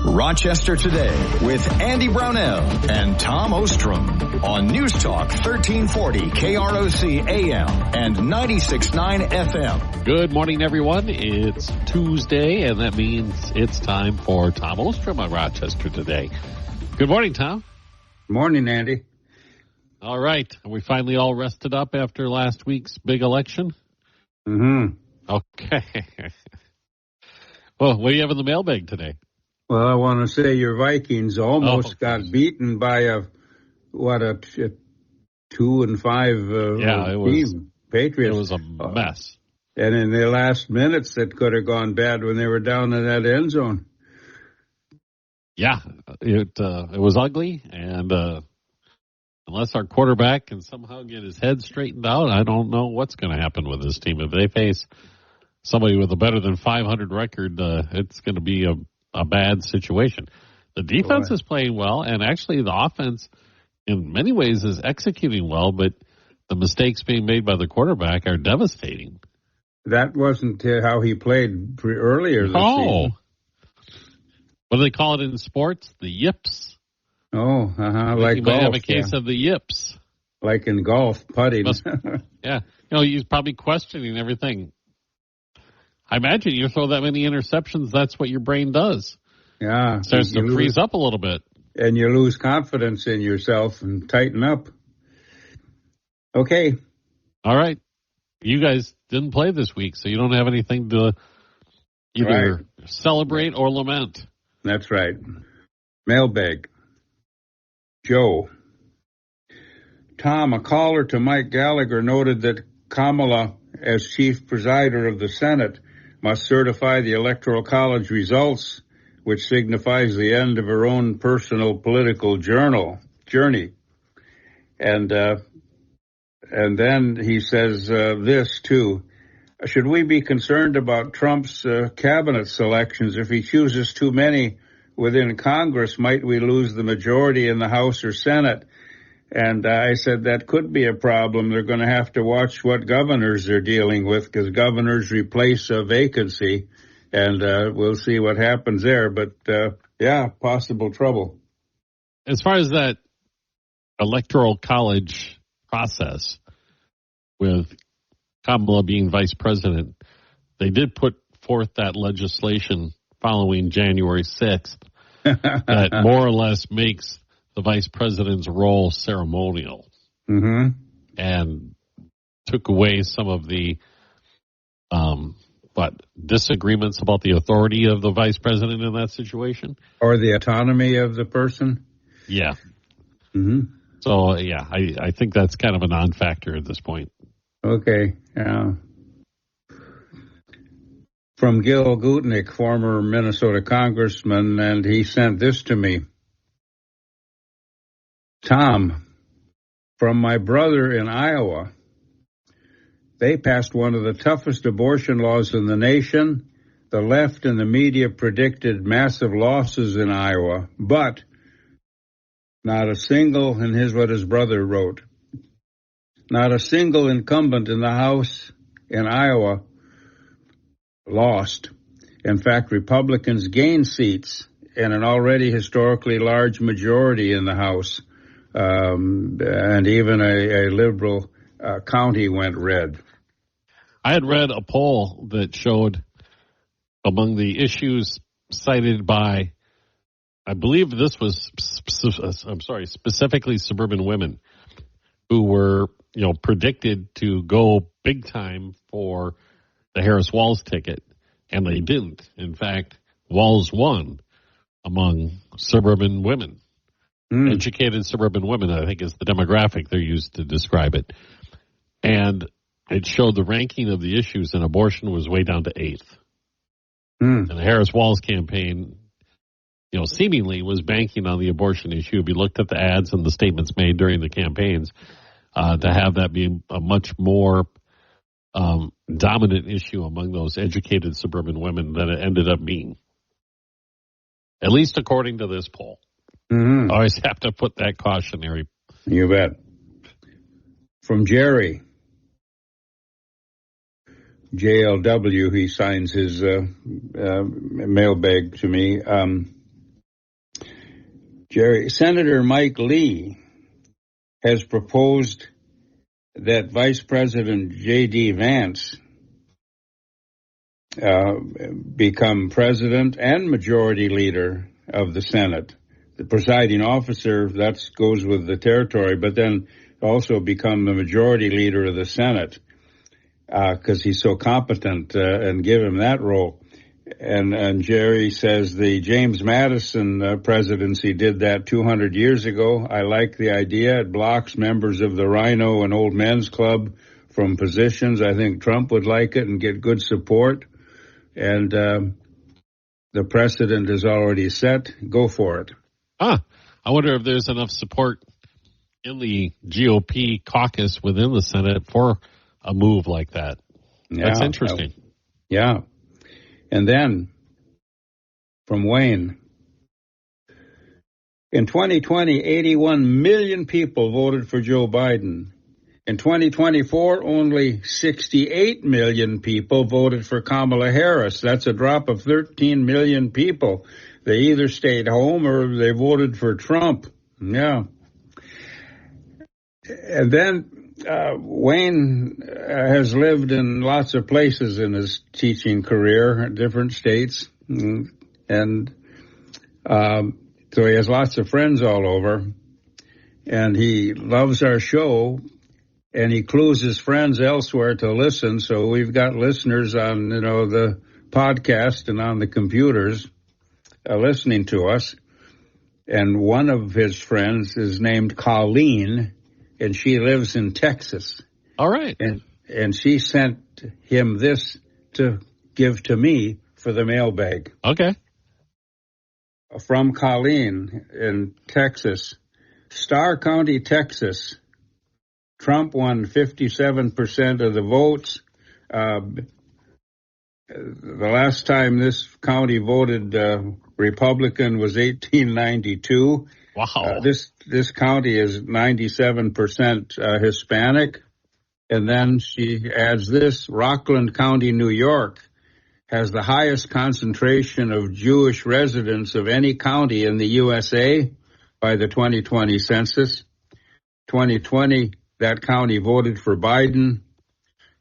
Rochester Today with Andy Brownell and Tom Ostrom on News Talk 1340 KROC AM and 96.9 FM. Good morning, everyone. It's Tuesday, and that means it's time for Tom Ostrom on Rochester Today. Good morning, Tom. Morning, Andy. All right. Are we finally all rested up after last week's big election? Mm-hmm. Okay. Well, what do you have in the mailbag today? Well, I want to say your Vikings almost got beaten by a 2-5 team, Patriots. It was a mess. And in the last minutes, that could have gone bad when they were down in that end zone. Yeah, it was ugly, and unless our quarterback can somehow get his head straightened out, I don't know what's going to happen with this team. If they face somebody with a better than 500 record, it's going to be a bad situation. The defense is playing well, and actually the offense in many ways is executing well, but the mistakes being made by the quarterback are devastating. That wasn't how he played earlier this season. What do they call it in sports? The yips. Oh, like he golf. Might have a case of the yips. Like in golf, putting. Yeah. He's probably questioning everything. I imagine you throw that many interceptions, that's what your brain does. Yeah. It starts to freeze up a little bit. And you lose confidence in yourself and tighten up. Okay. All right. You guys didn't play this week, so you don't have anything to either celebrate or lament. That's right. Mailbag. Joe. Tom, a caller to Mike Gallagher noted that Kamala, as chief presider of the Senate, must certify the Electoral College results, which signifies the end of her own personal political journey. And then he says this, too. Should we be concerned about Trump's cabinet selections? If he chooses too many within Congress, might we lose the majority in the House or Senate? And I said that could be a problem. They're going to have to watch what governors they're dealing with, because governors replace a vacancy, and we'll see what happens there. But, possible trouble. As far as that electoral college process with Kamala being vice president, they did put forth that legislation following January 6th that more or less makes the vice president's role ceremonial, and took away some of the disagreements about the authority of the vice president in that situation, or the autonomy of the person. Yeah. Mm-hmm. So I think that's kind of a non-factor at this point. Okay. From Gil Gutnick, former Minnesota congressman, and he sent this to me. Tom, from my brother in Iowa, they passed one of the toughest abortion laws in the nation. The left and the media predicted massive losses in Iowa, but not a single, and here's what his brother wrote, not a single incumbent in the House in Iowa lost. In fact, Republicans gained seats and an already historically large majority in the House. And even a liberal county went red. I had read a poll that showed among the issues cited by, I believe this was, specifically suburban women who were, predicted to go big time for the Harris-Walz ticket, and they didn't. In fact, Walz won among suburban women. Educated suburban women, I think, is the demographic they're used to describe it. And it showed the ranking of the issues, and abortion was way down to 8th. And the Harris-Walz campaign, seemingly was banking on the abortion issue. If you looked at the ads and the statements made during the campaigns, to have that be a much more dominant issue among those educated suburban women than it ended up being. At least according to this poll. Mm-hmm. Always have to put that cautionary. You bet. From Jerry. JLW. He signs his mailbag to me. Senator Mike Lee has proposed that Vice President J.D. Vance become president and majority leader of the Senate. The presiding officer, that goes with the territory, but then also become the majority leader of the Senate because he's so competent, and give him that role. And Jerry says the James Madison presidency did that 200 years ago. I like the idea. It blocks members of the Rhino and Old Men's Club from positions. I think Trump would like it and get good support. And the precedent is already set. Go for it. I wonder if there's enough support in the GOP caucus within the Senate for a move like that. That's interesting. Yeah. And then, from Wayne, in 2020, 81 million people voted for Joe Biden. In 2024, only 68 million people voted for Kamala Harris. That's a drop of 13 million people. They either stayed home or they voted for Trump. Yeah. And then Wayne has lived in lots of places in his teaching career, different states, and so he has lots of friends all over, and he loves our show, and he clues his friends elsewhere to listen. So we've got listeners on, the podcast and on the computers listening to us, and one of his friends is named Colleen, and she lives in Texas. All right. And she sent him this to give to me for the mailbag. Okay. From Colleen in Texas. Starr County, Texas. Trump won 57% of the votes. The last time this county voted Republican was 1892. Wow. This county is 97% Hispanic. And then she adds this: Rockland County, New York, has the highest concentration of Jewish residents of any county in the USA by the 2020 census. 2020, that county voted for Biden.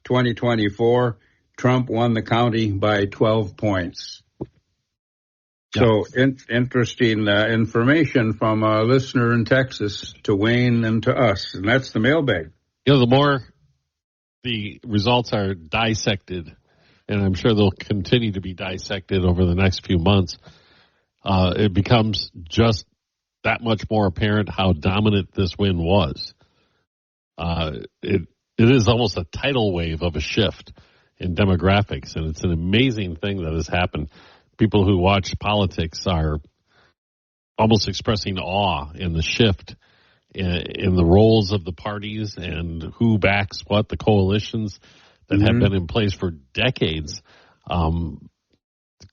2024, Trump won the county by 12 points. So interesting information from a listener in Texas to Wayne and to us. And that's the mailbag. The more the results are dissected, and I'm sure they'll continue to be dissected over the next few months, it becomes just that much more apparent how dominant this win was. It is almost a tidal wave of a shift in demographics, and it's an amazing thing that has happened. People who watch politics are almost expressing awe in the shift in the roles of the parties and who backs what, the coalitions that have been in place for decades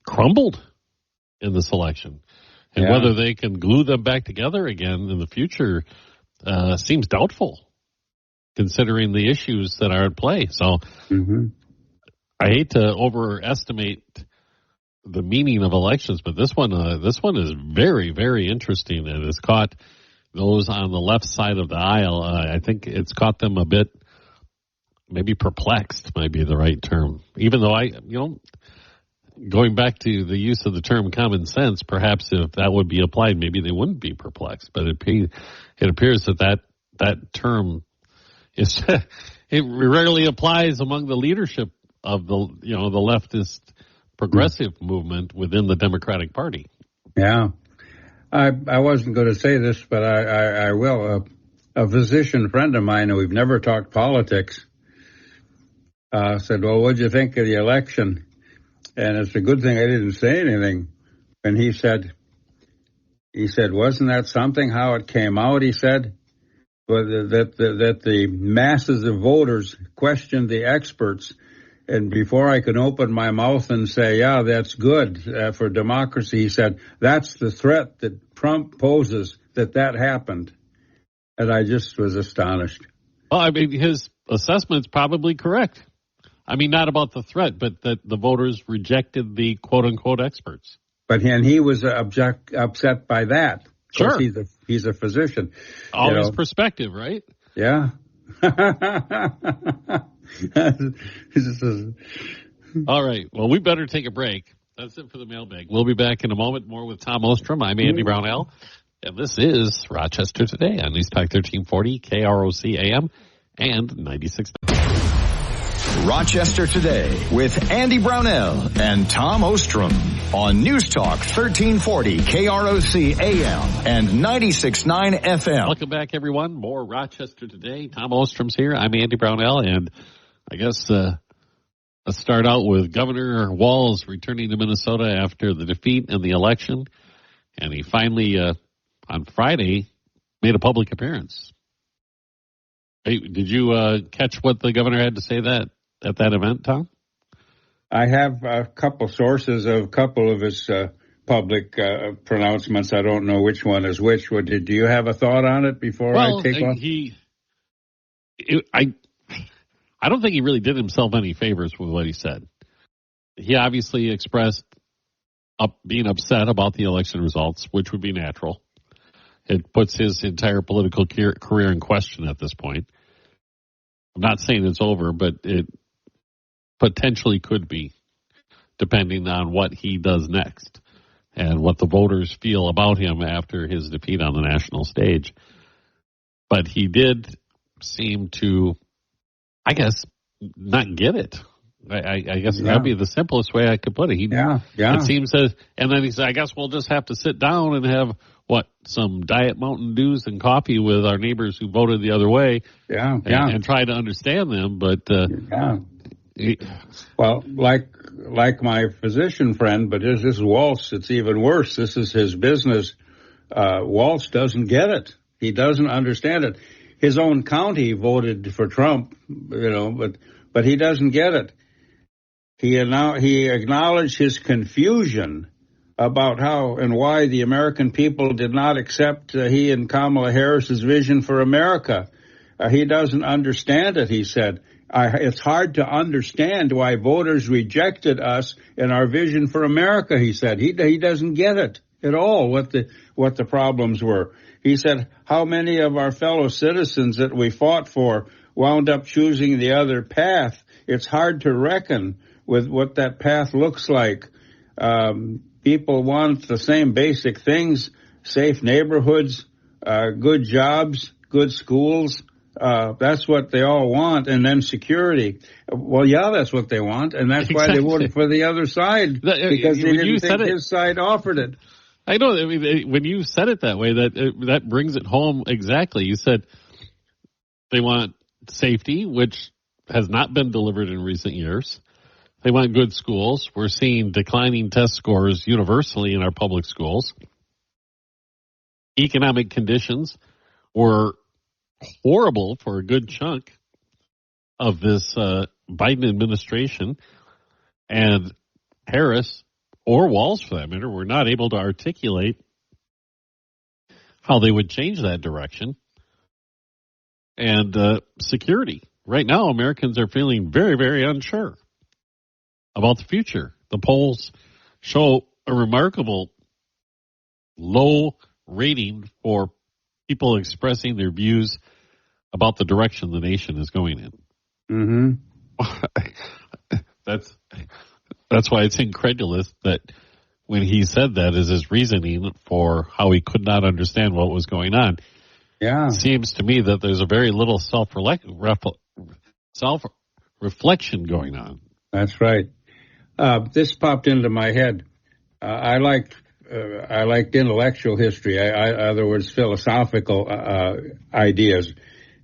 crumbled in this election. And whether they can glue them back together again in the future seems doubtful, considering the issues that are at play. So I hate to overestimate the meaning of elections, but this one is very, very interesting, and it's caught those on the left side of the aisle. I think it's caught them a bit, maybe perplexed might be the right term. Even though going back to the use of the term common sense, perhaps if that would be applied, maybe they wouldn't be perplexed. But it appears that term is it rarely applies among the leadership of the leftist progressive movement within the Democratic Party. Yeah. I wasn't going to say this, but I will. A physician friend of mine, and we've never talked politics, said, well, what'd you think of the election? And it's a good thing I didn't say anything. And he said, wasn't that something how it came out? He said, that the masses of voters questioned the experts. And before I could open my mouth and say, yeah, that's good for democracy, he said, that's the threat that Trump poses, that happened. And I just was astonished. Well, I mean, his assessment's probably correct. I mean, not about the threat, but that the voters rejected the quote-unquote experts. But he was upset by that. Of course, Sure. He's a physician. Always perspective, right? Yeah. All right. Well, we better take a break. That's it for the mailbag. We'll be back in a moment. More with Tom Ostrom. I'm Andy Brownell. And this is Rochester Today on News Talk 1340, KROC AM and 96. Rochester Today with Andy Brownell and Tom Ostrom on News Talk 1340 KROC AM and 96.9 FM. Welcome back, everyone. More Rochester Today. Tom Ostrom's here. I'm Andy Brownell, and I guess let's start out with Governor Walz returning to Minnesota after the defeat in the election, and he finally, on Friday, made a public appearance. Hey, did you catch what the governor had to say at that event, Tom? I have a couple sources of a couple of his public pronouncements. I don't know which one is which. Do you have a thought on it before I take off? I don't think he really did himself any favors with what he said. He obviously expressed being upset about the election results, which would be natural. It puts his entire political career in question at this point. I'm not saying it's over, but it potentially could be, depending on what he does next and what the voters feel about him after his defeat on the national stage. But he did seem to, I guess, not get it. I guess that'd be the simplest way I could put it. It seems that, and then he said, I guess we'll just have to sit down and have, some Diet Mountain Dews and coffee with our neighbors who voted the other way. And try to understand them. But, well, like my physician friend, but this is Walz. It's even worse. This is his business. Walz doesn't get it. He doesn't understand it. His own county voted for Trump, but he doesn't get it. He acknowledged his confusion about how and why the American people did not accept he and Kamala Harris's vision for America. He doesn't understand it, he said. It's hard to understand why voters rejected us and our vision for America, he said. He doesn't get it at all, what the problems were. He said, how many of our fellow citizens that we fought for wound up choosing the other path? It's hard to reckon with what that path looks like. People want the same basic things: safe neighborhoods, good jobs, good schools. That's what they all want, and then security. Well, yeah, that's what they want, and that's why they voted for the other side, because they didn't think his side offered it. I know. I mean, when you said it that way, that brings it home exactly. You said they want safety, which has not been delivered in recent years. They want good schools. We're seeing declining test scores universally in our public schools. Economic conditions were horrible for a good chunk of this Biden administration, and Harris, or Walz for that matter, were not able to articulate how they would change that direction. And security. Right now, Americans are feeling very, very unsure about the future. The polls show a remarkable low rating for people expressing their views about the direction the nation is going in. Mm-hmm. That's why it's incredulous that when he said that is his reasoning for how he could not understand what was going on. Yeah. It seems to me that there's a very little self-reflection going on. That's right. This popped into my head. I liked intellectual history. In other words, philosophical ideas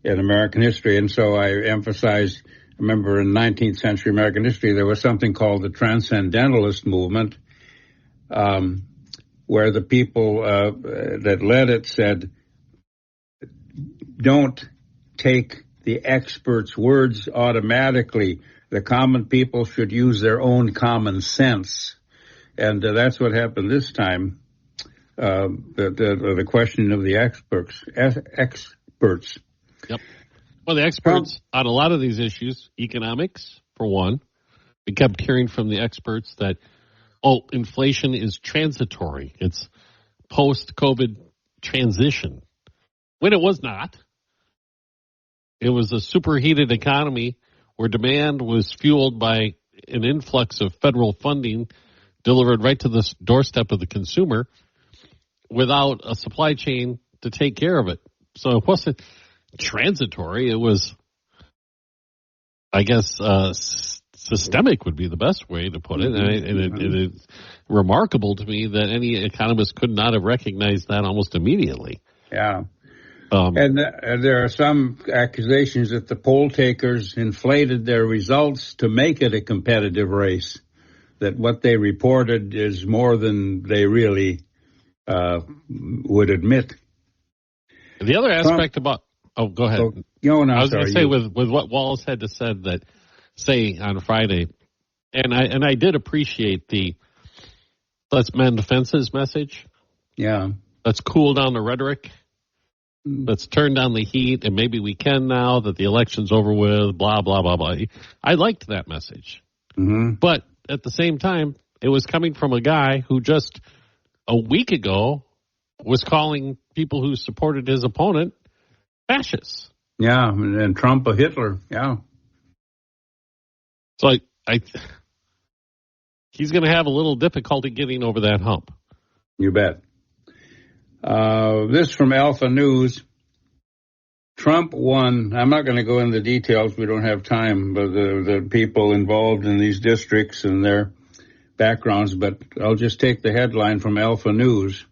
in American history, and so I emphasized. Remember, in 19th century American history, there was something called the Transcendentalist movement, where the people that led it said, "Don't take the experts' words automatically. The common people should use their own common sense." And that's what happened this time. The question of the experts. Yep. Well, the experts on a lot of these issues, economics, for one. We kept hearing from the experts that, inflation is transitory. It's post-COVID transition. When it was not. It was a superheated economy where demand was fueled by an influx of federal funding delivered right to the doorstep of the consumer without a supply chain to take care of it. So it wasn't transitory. It was, I guess, systemic would be the best way to put it. And it is remarkable to me that any economist could not have recognized that almost immediately. Yeah. And there are some accusations that the poll takers inflated their results to make it a competitive race, that what they reported is more than they really would admit. The other aspect about... Oh, go ahead. I was going to say with what Wallace had to say on Friday, and I did appreciate the let's mend fences message. Yeah. Let's cool down the rhetoric. Let's turn down the heat, and maybe we can now that the election's over with, blah, blah, blah, blah. I liked that message. Mm-hmm. But at the same time, it was coming from a guy who just a week ago was calling people who supported his opponent fascists. Yeah, and Trump a Hitler, yeah. So he's going to have a little difficulty getting over that hump. You bet. This from Alpha News. Trump won. I'm not going to go into the details. We don't have time, but the people involved in these districts and their backgrounds, but I'll just take the headline from Alpha News.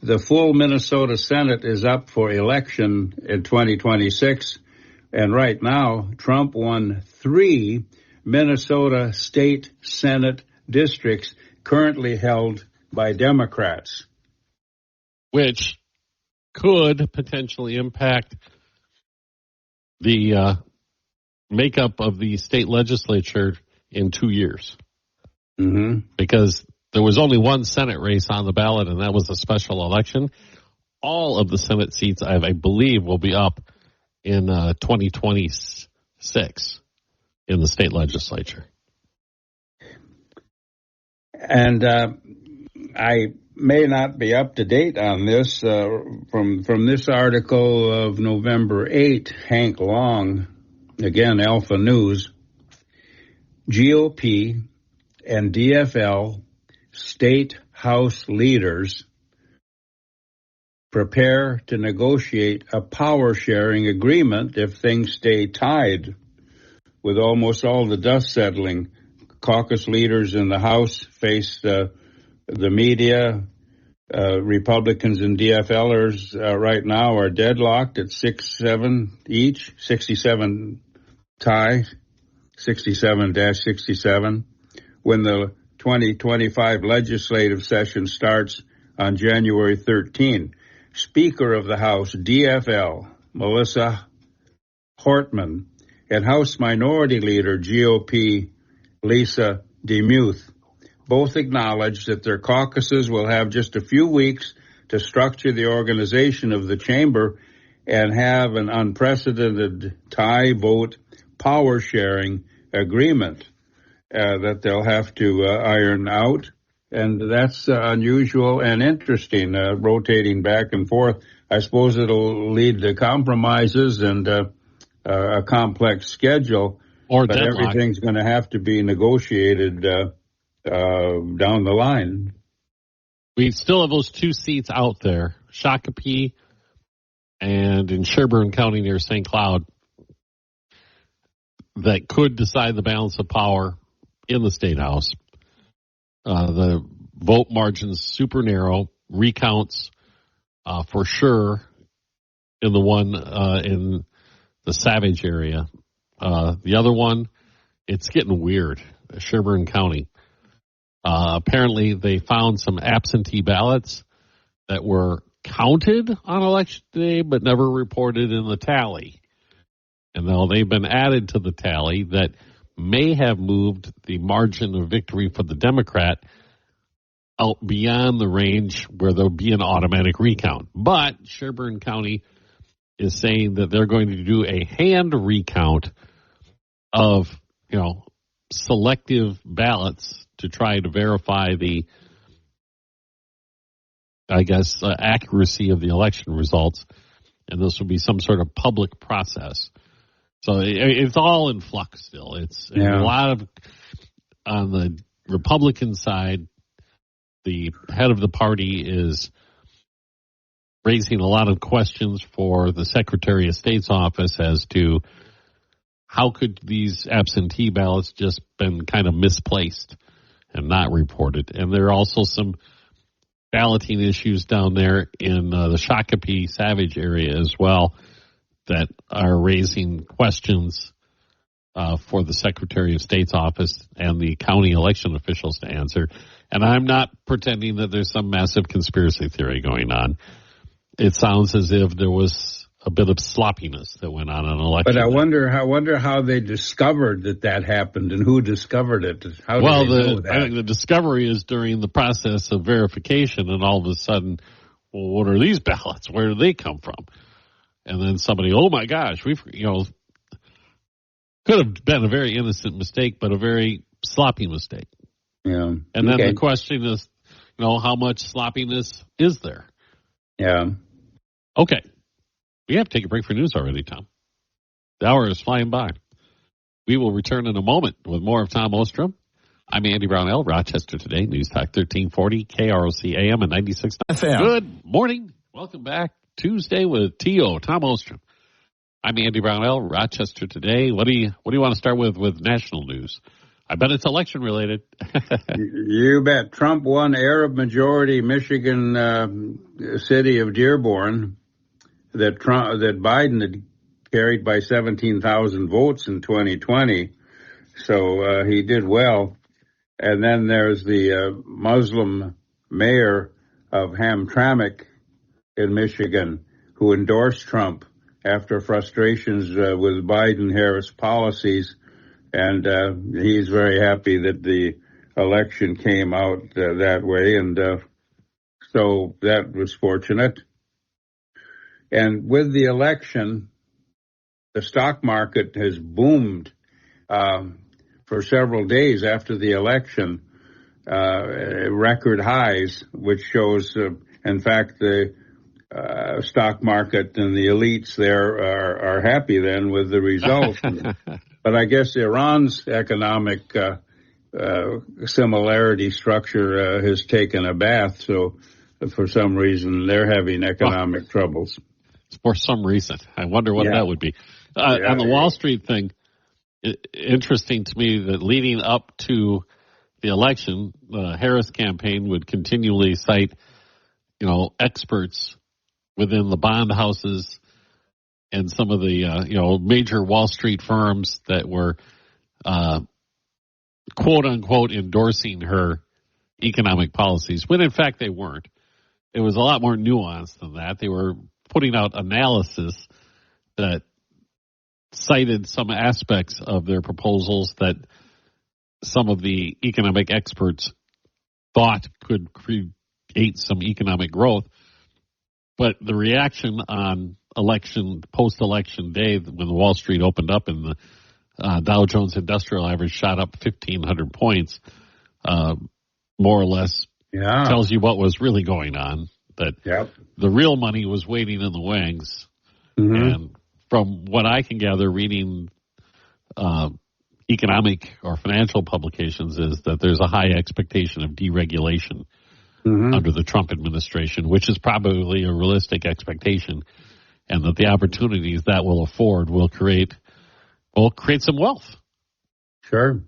The full Minnesota Senate is up for election in 2026, and right now, Trump won 3 Minnesota state Senate districts currently held by Democrats. Which could potentially impact the makeup of the state legislature in 2 years. Mm-hmm. Because there was only one Senate race on the ballot, and that was a special election. All of the Senate seats, I believe, will be up in 2026 in the state legislature. And I may not be up to date on this from this article of November 8, Hank Long, again, Alpha News. GOP and DFL state house leaders prepare to negotiate a power-sharing agreement if things stay tied, with almost all the dust settling. Caucus leaders in the House face the media. Republicans and DFLers right now are deadlocked at 6-7 each, 67 tie, 67-67. When the 2025 legislative session starts on January 13, Speaker of the House, DFL, Melissa Hortman, and House Minority Leader, GOP, Lisa DeMuth, both acknowledged that their caucuses will have just a few weeks to structure the organization of the chamber and have an unprecedented tie vote power sharing agreement that they'll have to iron out. And that's unusual and interesting, rotating back and forth. I suppose it'll lead to compromises and a complex schedule. But everything's going to have to be negotiated down the line. We still have those 2 seats out there, Shakopee and in Sherburne County near St. Cloud, that could decide the balance of power in the State House. The vote margin's super narrow, recounts for sure in the one in the Savage area. The other one, it's getting weird, Sherburne County. Apparently, they found some absentee ballots that were counted on election day but never reported in the tally. And now they've been added to the tally that may have moved the margin of victory for the Democrat out beyond the range where there'll be an automatic recount. But Sherburne County is saying that they're going to do a hand recount of selective ballots to try to verify the, accuracy of the election results. And this will be some sort of public process. So it's all in flux still. It's a lot of, on the Republican side, the head of the party is raising a lot of questions for the Secretary of State's office as to how could these absentee ballots just been kind of misplaced and not reported. And there are also some balloting issues down there in the Shakopee Savage area as well that are raising questions for the Secretary of State's office and the county election officials to answer. And I'm not pretending that there's some massive conspiracy theory going on. It sounds as if there was a bit of sloppiness that went on election. But I wonder how they discovered that happened and who discovered it. How well, do they know that? I think the discovery is during the process of verification, and all of a sudden, well, what are these ballots? Where do they come from? And then somebody, oh my gosh, could have been a very innocent mistake, but a very sloppy mistake. Yeah. And then the question is, how much sloppiness is there? Yeah. Okay. We have to take a break for news already, Tom. The hour is flying by. We will return in a moment with more of Tom Ostrom. I'm Andy Brownell, Rochester Today, News Talk 1340, KROC AM and 96 FM. Good morning. Welcome back. Tuesday with T.O., Tom Ostrom. I'm Andy Brownell, Rochester Today. What do you want to start with national news? I bet it's election related. You bet. Trump won Arab majority Michigan city of Dearborn that Biden had carried by 17,000 votes in 2020. So he did well. And then there's the Muslim mayor of Hamtramck in Michigan who endorsed Trump after frustrations with Biden-Harris policies. And he's very happy that the election came out that way. And so that was fortunate. And with the election, the stock market has boomed for several days after the election, record highs, which shows, in fact, the stock market and the elites there are happy then with the results. But I guess Iran's economic similarity structure has taken a bath, so for some reason they're having economic troubles. For some reason. I wonder what that would be. On the Wall Street thing, interesting to me that leading up to the election, the Harris campaign would continually cite, experts within the bond houses and some of the, major Wall Street firms that were, quote unquote, endorsing her economic policies, when in fact they weren't. It was a lot more nuanced than that. They were putting out analysis that cited some aspects of their proposals that some of the economic experts thought could create some economic growth. But the reaction on post-election day, when the Wall Street opened up and the Dow Jones Industrial Average shot up 1,500 points, more or less tells you what was really going on, that the real money was waiting in the wings. Mm-hmm. And from what I can gather reading economic or financial publications is that there's a high expectation of deregulation under the Trump administration, which is probably a realistic expectation, and that the opportunities that will afford will create some wealth. Sure.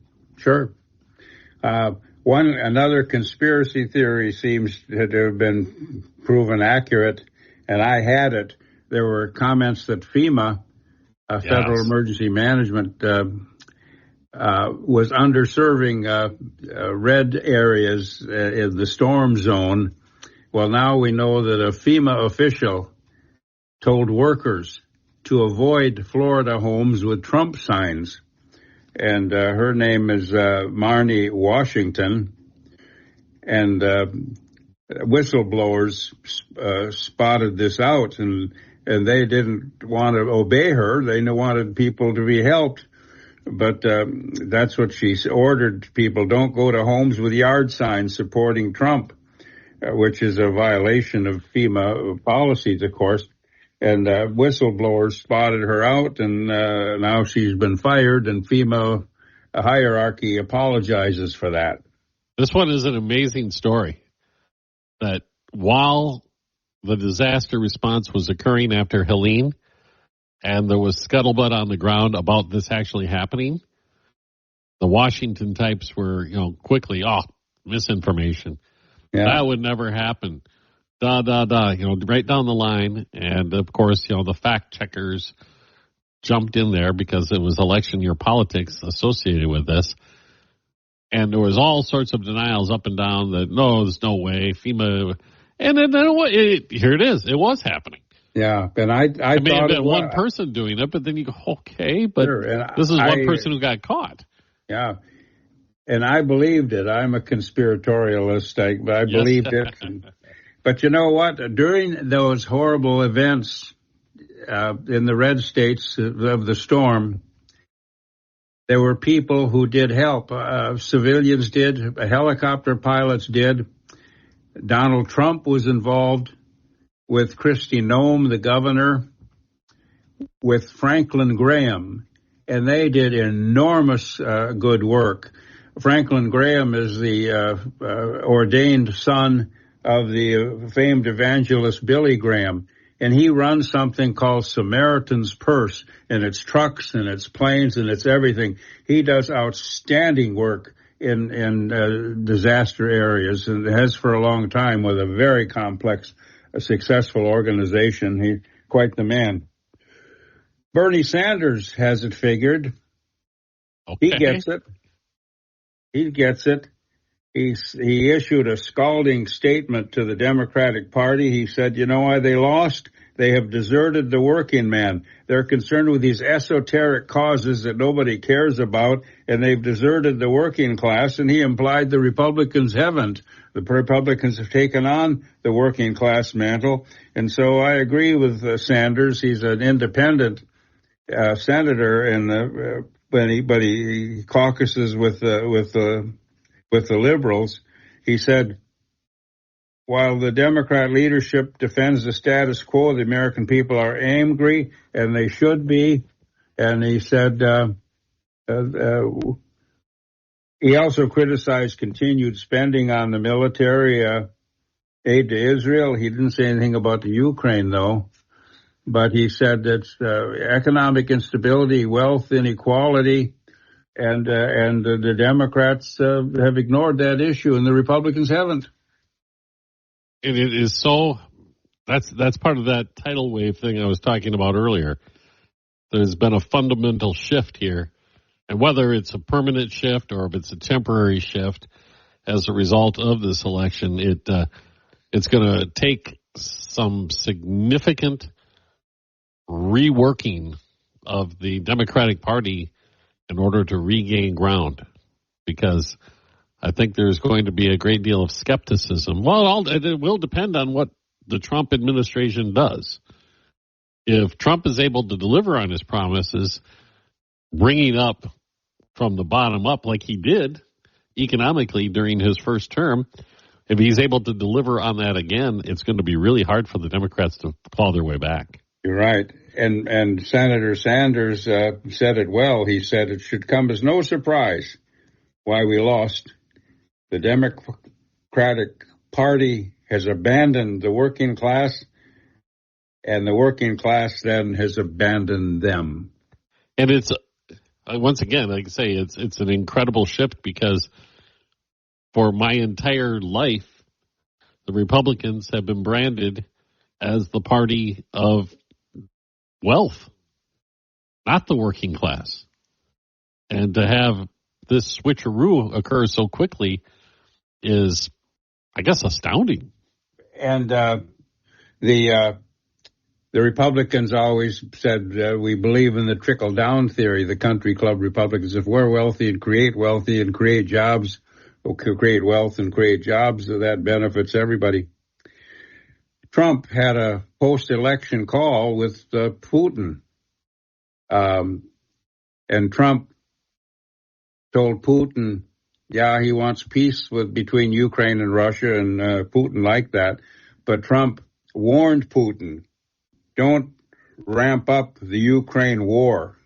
Another conspiracy theory seems to have been proven accurate, and I had it. There were comments that FEMA, Federal Emergency Management, was underserving red areas in the storm zone. Well, now we know that a FEMA official told workers to avoid Florida homes with Trump signs. And her name is Marnie Washington. And whistleblowers spotted this out, and they didn't want to obey her. They wanted people to be helped. But that's what she ordered people. Don't go to homes with yard signs supporting Trump, which is a violation of FEMA policies, of course. And whistleblowers spotted her out, and now she's been fired, and FEMA hierarchy apologizes for that. This one is an amazing story, that while the disaster response was occurring after Helene, and there was scuttlebutt on the ground about this actually happening, the Washington types were, quickly, misinformation. Yeah. That would never happen. Right down the line. And, of course, the fact checkers jumped in there because it was election year politics associated with this. And there was all sorts of denials up and down that, no, there's no way, FEMA. And then here it is. It was happening. Yeah, and I may have been one person doing it, but then you go, okay, but sure. This is one person who got caught. Yeah, and I believed it. I'm a conspiratorialist, but I believed it. But you know what? During those horrible events in the red states of the storm, there were people who did help. Civilians did. Helicopter pilots did. Donald Trump was involved with Kristi Noem, the governor, with Franklin Graham, and they did enormous good work. Franklin Graham is the ordained son of the famed evangelist Billy Graham, and he runs something called Samaritan's Purse, and it's trucks and it's planes and it's everything. He does outstanding work in disaster areas, and has for a long time with a very complex, successful organization. He's quite the man. Bernie Sanders has it figured. Okay. He gets it. He issued a scalding statement to the Democratic Party. He said, you know why they lost? They have deserted the working man. They're concerned with these esoteric causes that nobody cares about, and they've deserted the working class, and he implied the Republicans haven't. The Republicans have taken on the working class mantle, and so I agree with Sanders. He's an independent senator, but he caucuses with the liberals. He said, while the Democrat leadership defends the status quo, the American people are angry, and they should be. And he said, he also criticized continued spending on the military aid to Israel. He didn't say anything about the Ukraine, though. But he said that economic instability, wealth inequality, and the Democrats have ignored that issue, and the Republicans haven't. And it is so. That's part of that tidal wave thing I was talking about earlier. There's been a fundamental shift here, and whether it's a permanent shift or if it's a temporary shift as a result of this election, it's going to take some significant reworking of the Democratic Party in order to regain ground, because I think there's going to be a great deal of skepticism. Well, it will depend on what the Trump administration does. If Trump is able to deliver on his promises, bringing up from the bottom up like he did economically during his first term, if he's able to deliver on that again, it's going to be really hard for the Democrats to claw their way back. You're right. And Senator Sanders said it well. He said it should come as no surprise why we lost. The Democratic Party has abandoned the working class, and the working class then has abandoned them. And it's, once again, like I say, it's an incredible shift, because for my entire life, the Republicans have been branded as the party of wealth, not the working class. And to have this switcheroo occur so quickly is, I guess, astounding. And the Republicans always said we believe in the trickle-down theory, the country club Republicans. If we're wealthy and create jobs, or create wealth and create jobs, that benefits everybody. Trump had a post-election call with Putin, and Trump told Putin, yeah, he wants peace between Ukraine and Russia, and Putin liked that. But Trump warned Putin, don't ramp up the Ukraine war.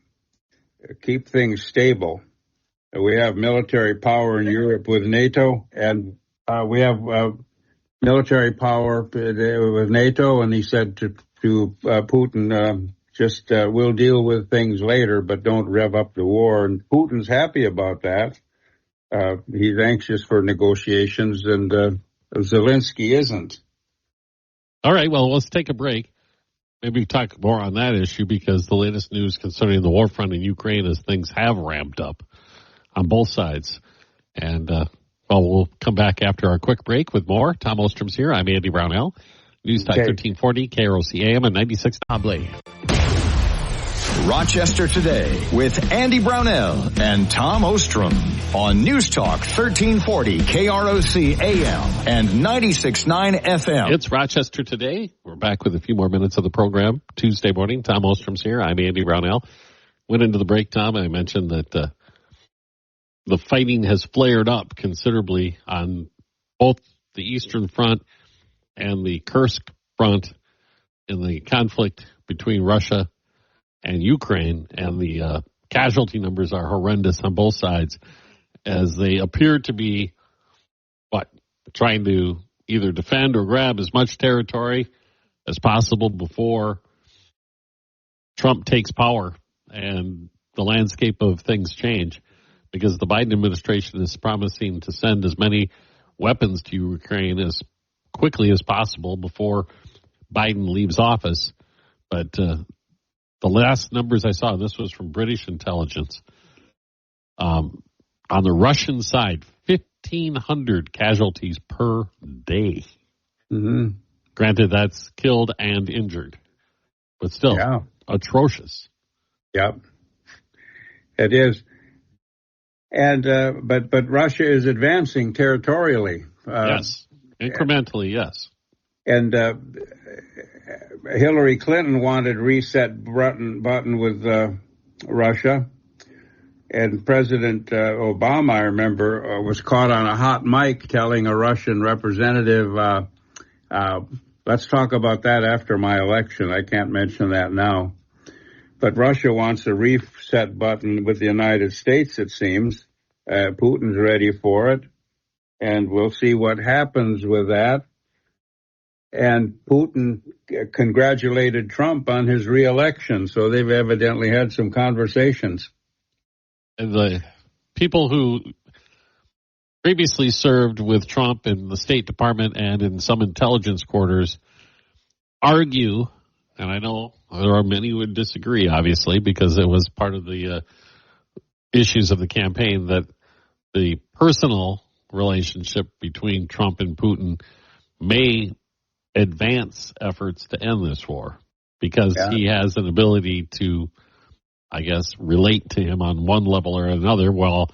Keep things stable. We have military power in Europe with NATO, and we have military power with NATO, and he said to Putin, we'll deal with things later, but don't rev up the war. And Putin's happy about that. He's anxious for negotiations, and Zelensky isn't. All right, well, let's take a break. Maybe talk more on that issue, because the latest news concerning the war front in Ukraine is things have ramped up on both sides. And, we'll come back after our quick break with more. Tom Ostrom's here. I'm Andy Brownell. News Talk 1340, KROC AM and 96 Oblate. Rochester Today with Andy Brownell and Tom Ostrom on News Talk 1340 KROC AM and 96.9 FM. It's Rochester Today. We're back with a few more minutes of the program. Tuesday morning, Tom Ostrom's here. I'm Andy Brownell. Went into the break, Tom, and I mentioned that the fighting has flared up considerably on both the Eastern Front and the Kursk Front in the conflict between Russia and Ukraine, and the casualty numbers are horrendous on both sides, as they appear to be trying to either defend or grab as much territory as possible before Trump takes power and the landscape of things change, because the Biden administration is promising to send as many weapons to Ukraine as quickly as possible before Biden leaves office. But the last numbers I saw, this was from British intelligence, on the Russian side, 1,500 casualties per day. Mm-hmm. Granted, that's killed and injured, but still atrocious. Yep, it is. And but Russia is advancing territorially. Yes, incrementally, yes. And Hillary Clinton wanted reset button with Russia, and President Obama, I remember, was caught on a hot mic telling a Russian representative, let's talk about that after my election. I can't mention that now. But Russia wants a reset button with the United States, it seems. Putin's ready for it, and we'll see what happens with that. And Putin congratulated Trump on his reelection, so they've evidently had some conversations. And the people who previously served with Trump in the State Department and in some intelligence quarters argue, and I know there are many who would disagree, obviously, because it was part of the issues of the campaign, that the personal relationship between Trump and Putin may advance efforts to end this war, because he has an ability to, I guess, relate to him on one level or another, while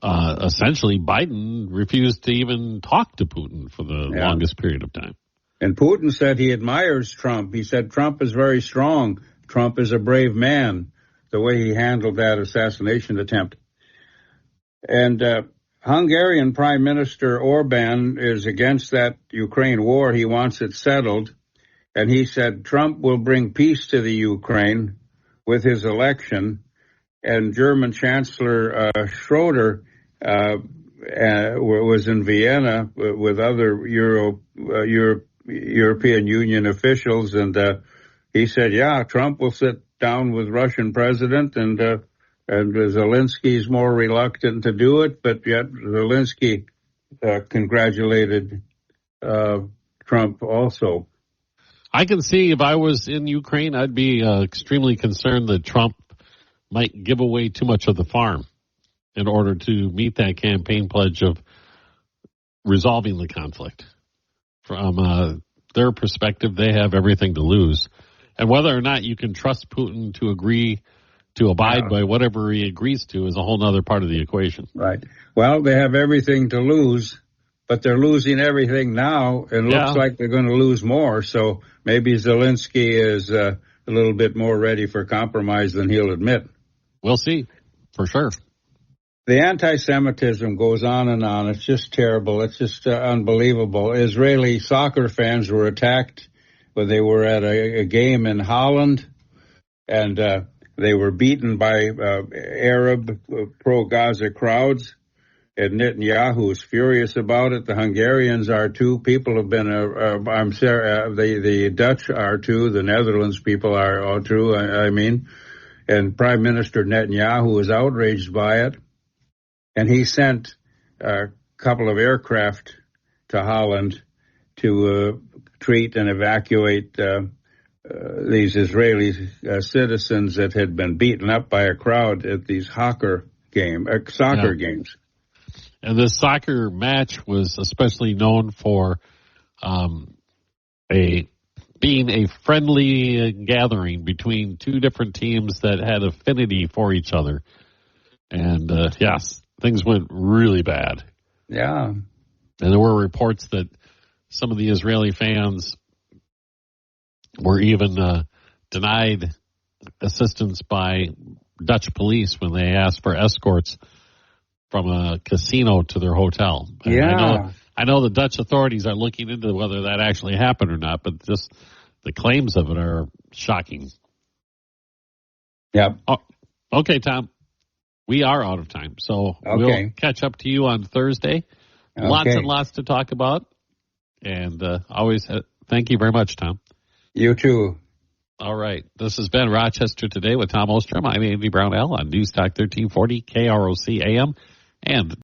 essentially Biden refused to even talk to Putin for the longest period of time. And Putin said he admires Trump. He said Trump is very strong. Trump is a brave man, the way he handled that assassination attempt. And Hungarian Prime Minister Orban is against that Ukraine war. He wants it settled. And he said Trump will bring peace to the Ukraine with his election. And German Chancellor Schroeder was in Vienna with other European Union officials. And he said, Trump will sit down with Russian president, and Zelensky's more reluctant to do it, but yet Zelensky congratulated Trump also. I can see, if I was in Ukraine, I'd be extremely concerned that Trump might give away too much of the farm in order to meet that campaign pledge of resolving the conflict. From their perspective, they have everything to lose. And whether or not you can trust Putin to agree to abide by whatever he agrees to is a whole other part of the equation. Right. Well, they have everything to lose, but they're losing everything now, and looks like they're going to lose more. So maybe Zelensky is a little bit more ready for compromise than he'll admit. We'll see, for sure. The anti-Semitism goes on and on. It's just terrible. It's just unbelievable. Israeli soccer fans were attacked when they were at a game in Holland, and they were beaten by Arab pro-Gaza crowds. And Netanyahu is furious about it. The Hungarians are too. People have been, the Dutch are too. The Netherlands people are all too, I mean. And Prime Minister Netanyahu is outraged by it. And he sent a couple of aircraft to Holland to treat and evacuate these Israeli citizens that had been beaten up by a crowd at these soccer games. And this soccer match was especially known for being a friendly gathering between two different teams that had affinity for each other. And yes, things went really bad. Yeah. And there were reports that some of the Israeli fans were even denied assistance by Dutch police when they asked for escorts from a casino to their hotel. And yeah. I know the Dutch authorities are looking into whether that actually happened or not, but just the claims of it are shocking. Yep. Oh, okay, Tom. We are out of time, so we'll catch up to you on Thursday. Okay. Lots and lots to talk about, and always thank you very much, Tom. You too. All right. This has been Rochester Today with Tom Ostrom. I'm Andy Brownell on News Talk 1340 KROC AM and